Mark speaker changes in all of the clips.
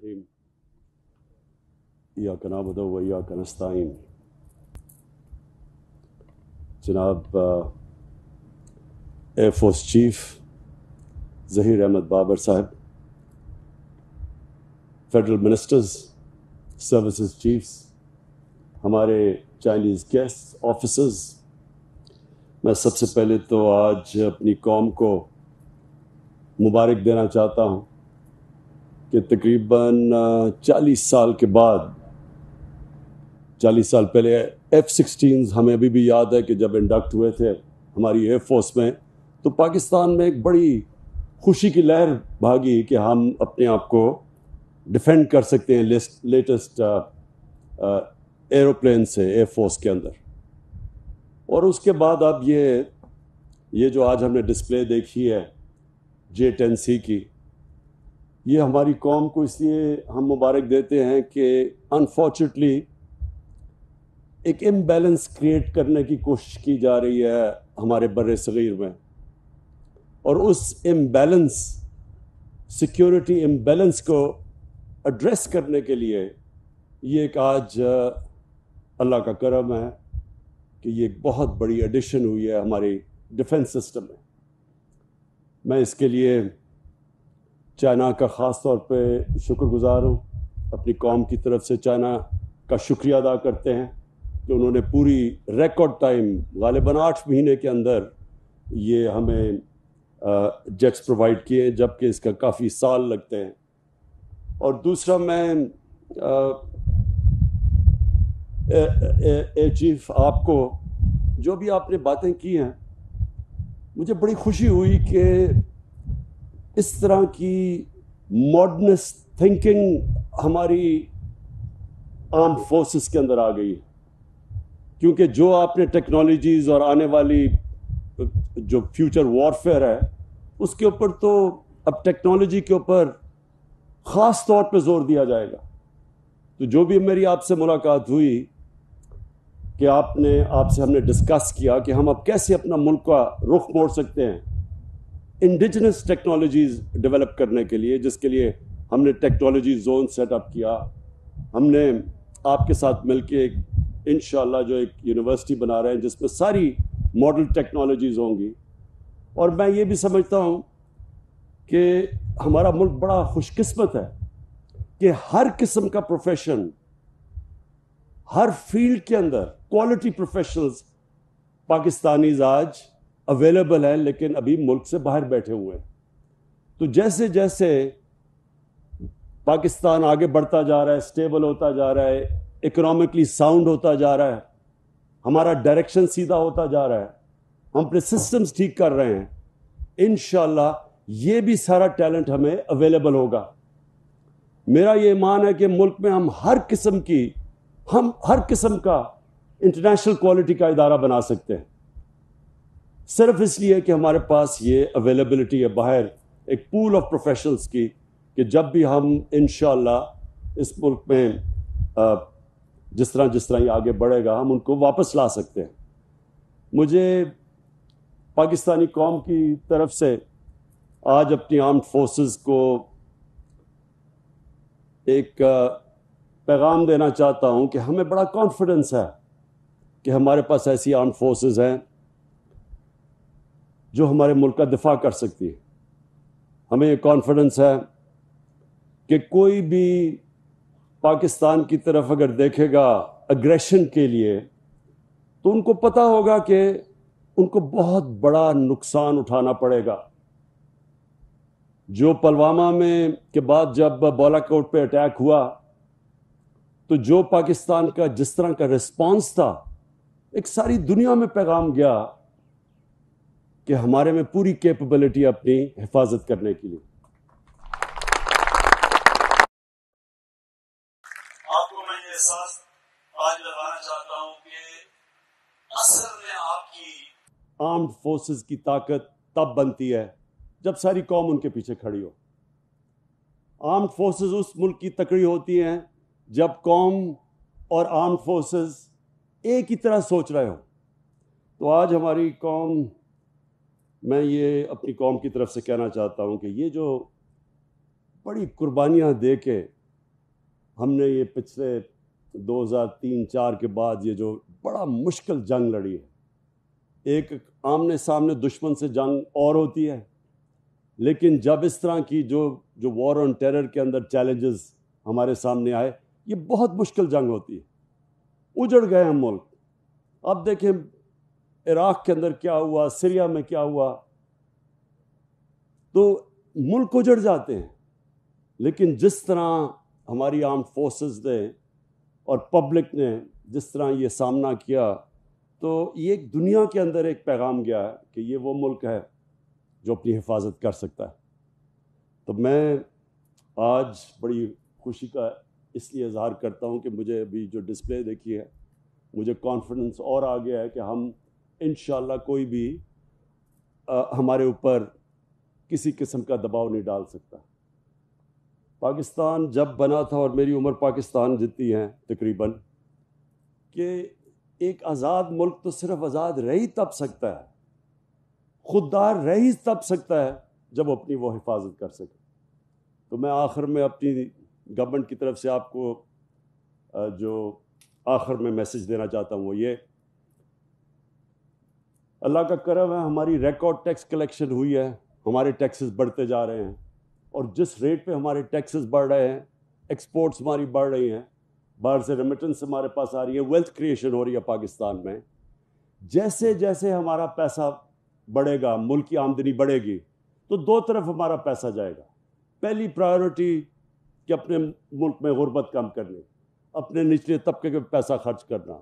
Speaker 1: الرحیم ایاک نعبد و ایاک نستعین. جناب air force chief Zaheer Ahmed Babar صاحب، فیڈرل منسٹرز، سروسز چیفز، ہمارے چائنیز گیسٹ آفیسرز، میں سب سے پہلے تو آج اپنی قوم کو مبارک دینا چاہتا ہوں کہ تقریباً 40 سال کے بعد، 40 سال پہلے F-16 ہمیں ابھی بھی یاد ہے کہ جب انڈکٹ ہوئے تھے ہماری ایئر فورس میں، تو پاکستان میں ایک بڑی خوشی کی لہر بھاگی کہ ہم اپنے آپ کو ڈیفینڈ کر سکتے ہیں لیٹسٹ ایروپلین سے ایئر فورس کے اندر. اور اس کے بعد اب یہ جو آج ہم نے ڈسپلے دیکھی ہے J-10C کی، یہ ہماری قوم کو اس لیے ہم مبارک دیتے ہیں کہ انفارچونیٹلی ایک امبیلنس کریٹ کرنے کی کوشش کی جا رہی ہے ہمارے بر صغیر میں، اور اس امبیلنس، سیکیورٹی امبیلنس کو ایڈریس کرنے کے لیے یہ ایک آج اللہ کا کرم ہے کہ یہ ایک بہت بڑی ایڈیشن ہوئی ہے ہماری ڈیفنس سسٹم میں. میں اس کے لیے چائنا کا خاص طور پہ شکر گزار ہوں. اپنی قوم کی طرف سے چائنا کا شکریہ ادا کرتے ہیں کہ انہوں نے پوری ریکارڈ ٹائم، غالباً 8 مہینے کے اندر یہ ہمیں جیٹس پرووائڈ کیے، جبکہ اس کا کافی سال لگتے ہیں. اور دوسرا، میں چیف آپ کو جو بھی آپ نے باتیں کی ہیں، مجھے بڑی خوشی ہوئی کہ اس طرح کی ماڈرنسٹ تھنکنگ ہماری آرم فورسز کے اندر آ گئی ہے، کیونکہ جو آپ نے ٹیکنالوجیز اور آنے والی جو فیوچر وارفیئر ہے اس کے اوپر تو اب ٹیکنالوجی کے اوپر خاص طور پہ زور دیا جائے گا. تو جو بھی میری آپ سے ملاقات ہوئی کہ آپ سے ہم نے ڈسکس کیا کہ ہم اب کیسے اپنا ملک کا رخ موڑ سکتے ہیں انڈیجنس ٹیکنالوجیز ڈیولپ کرنے کے لیے، جس کے لیے ہم نے ٹیکنالوجی زون سیٹ اپ کیا. ہم نے آپ کے ساتھ مل کے انشاءاللہ جو ایک یونیورسٹی بنا رہے ہیں جس میں ساری ماڈل ٹیکنالوجیز ہوں گی. اور میں یہ بھی سمجھتا ہوں کہ ہمارا ملک بڑا خوش قسمت ہے کہ ہر قسم کا پروفیشن، ہر فیلڈ کے اندر کوالٹی پروفیشنلز پاکستانیز آج اویلیبل ہیں، لیکن ابھی ملک سے باہر بیٹھے ہوئے ہیں. تو جیسے جیسے پاکستان آگے بڑھتا جا رہا ہے، اسٹیبل ہوتا جا رہا ہے، اکنامکلی ساؤنڈ ہوتا جا رہا ہے، ہمارا ڈائریکشن سیدھا ہوتا جا رہا ہے، ہم اپنے سسٹمز ٹھیک کر رہے ہیں، انشاءاللہ یہ بھی سارا ٹیلنٹ ہمیں اویلیبل ہوگا. میرا یہ ایمان ہے کہ ملک میں ہم ہر قسم کا انٹرنیشنل کوالٹی کا ادارہ بنا سکتے ہیں، صرف اس لیے کہ ہمارے پاس یہ اویلیبلٹی ہے باہر ایک پول آف پروفیشنلز کی، کہ جب بھی ہم انشاءاللہ اس ملک میں جس طرح یہ آگے بڑھے گا ہم ان کو واپس لا سکتے ہیں. مجھے پاکستانی قوم کی طرف سے آج اپنی آرمڈ فورسز کو ایک پیغام دینا چاہتا ہوں کہ ہمیں بڑا کانفیڈنس ہے کہ ہمارے پاس ایسی آرمڈ فورسز ہیں جو ہمارے ملک کا دفاع کر سکتی ہے. ہمیں یہ کانفیڈنس ہے کہ کوئی بھی پاکستان کی طرف اگر دیکھے گا اگریشن کے لیے تو ان کو پتہ ہوگا کہ ان کو بہت بڑا نقصان اٹھانا پڑے گا. جو پلوامہ میں کے بعد جب بالا کوٹ پہ اٹیک ہوا تو جو پاکستان کا جس طرح کا رسپانس تھا، ایک ساری دنیا میں پیغام گیا کہ ہمارے میں پوری کیپبلٹی اپنی حفاظت کرنے کے لیے.
Speaker 2: آپ کو میں یہ احساس آج لگانا چاہتا ہوں کہ اصل میں آپ کی
Speaker 1: آرمڈ فورسز کی طاقت تب بنتی ہے جب ساری قوم ان کے پیچھے کھڑی ہو. آرمڈ فورسز اس ملک کی تکڑی ہوتی ہیں جب قوم اور آرمڈ فورسز ایک ہی طرح سوچ رہے ہو. تو آج ہماری قوم، میں یہ اپنی قوم کی طرف سے کہنا چاہتا ہوں کہ یہ جو بڑی قربانیاں دے کے ہم نے یہ پچھلے 2003-4 کے بعد یہ جو بڑا مشکل جنگ لڑی ہے، ایک آمنے سامنے دشمن سے جنگ اور ہوتی ہے، لیکن جب اس طرح کی جو وار آن ٹیرر کے اندر چیلنجز ہمارے سامنے آئے، یہ بہت مشکل جنگ ہوتی ہے۔ اجڑ گئے ہم ملک۔ اب دیکھیں عراق کے اندر کیا ہوا، سیریا میں کیا ہوا، تو ملک اجڑ جاتے ہیں۔ لیکن جس طرح ہماری آرمڈ فورسز نے اور پبلک نے جس طرح یہ سامنا کیا، تو یہ ایک دنیا کے اندر ایک پیغام گیا ہے کہ یہ وہ ملک ہے جو اپنی حفاظت کر سکتا ہے۔ تو میں آج بڑی خوشی کا اس لیے اظہار کرتا ہوں کہ مجھے ابھی جو ڈسپلے دیکھی ہے، مجھے کانفیڈنس اور آ گیا ہے کہ ہم انشاءاللہ کوئی بھی ہمارے اوپر کسی قسم کا دباؤ نہیں ڈال سکتا۔ پاکستان جب بنا تھا، اور میری عمر پاکستان جتنی ہے تقریباً، کہ ایک آزاد ملک تو صرف آزاد رہ ہی تب سکتا ہے، خوددار رہ ہی تب سکتا ہے جب اپنی وہ حفاظت کر سکے۔ تو میں آخر میں اپنی گورنمنٹ کی طرف سے آپ کو جو آخر میں میسج دینا چاہتا ہوں وہ یہ، اللہ کا کرم ہے، ہماری ریکارڈ ٹیکس کلیکشن ہوئی ہے، ہمارے ٹیکسز بڑھتے جا رہے ہیں، اور جس ریٹ پہ ہمارے ٹیکسز بڑھ رہے ہیں، ایکسپورٹس ہماری بڑھ رہی ہیں، باہر سے ریمیٹنس ہمارے پاس آ رہی ہے، ویلتھ کریشن ہو رہی ہے پاکستان میں۔ جیسے جیسے ہمارا پیسہ بڑھے گا، ملک کی آمدنی بڑھے گی، تو دو طرف ہمارا پیسہ جائے گا۔ پہلی پرائیورٹی کہ اپنے ملک میں غربت کم کرنی، اپنے نچلے طبقے کے پیسہ خرچ کرنا،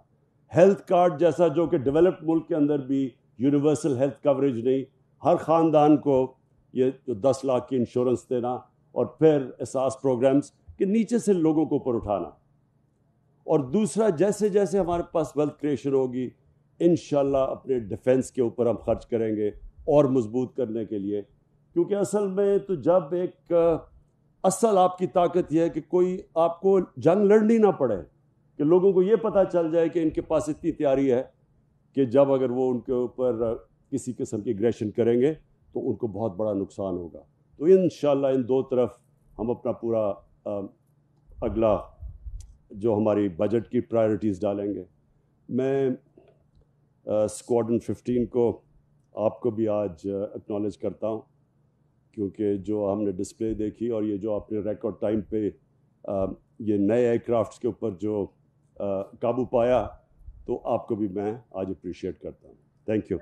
Speaker 1: ہیلتھ کارڈ جیسا جو کہ ڈیولپڈ ملک کے اندر بھی یونیورسل ہیلتھ کوریج نہیں، ہر خاندان کو یہ جو 10 لاکھ کی انشورنس دینا، اور پھر احساس پروگرامز کہ نیچے سے لوگوں کو اوپر اٹھانا۔ اور دوسرا، جیسے جیسے ہمارے پاس ویلتھ کریشن ہوگی، انشاءاللہ اپنے ڈیفنس کے اوپر ہم خرچ کریں گے اور مضبوط کرنے کے لیے، کیونکہ اصل میں تو جب ایک اصل آپ کی طاقت یہ ہے کہ کوئی آپ کو جنگ لڑنی نہ پڑے، کہ لوگوں کو یہ پتہ چل جائے کہ ان کے پاس اتنی تیاری ہے کہ جب اگر وہ ان کے اوپر کسی قسم کی ایگریشن کریں گے تو ان کو بہت بڑا نقصان ہوگا۔ تو انشاءاللہ ان دو طرف ہم اپنا پورا اگلا جو ہماری بجٹ کی پرائرٹیز ڈالیں گے۔ میں اسکواڈرن 15 کو آپ کو بھی آج اکنالج کرتا ہوں، کیونکہ جو ہم نے ڈسپلے دیکھی اور یہ جو آپ نے ریکارڈ ٹائم پہ یہ نئے ایئر کرافٹس کے اوپر جو قابو پایا، تو آپ کو بھی میں آج اپریشیٹ کرتا ہوں۔ Thank you.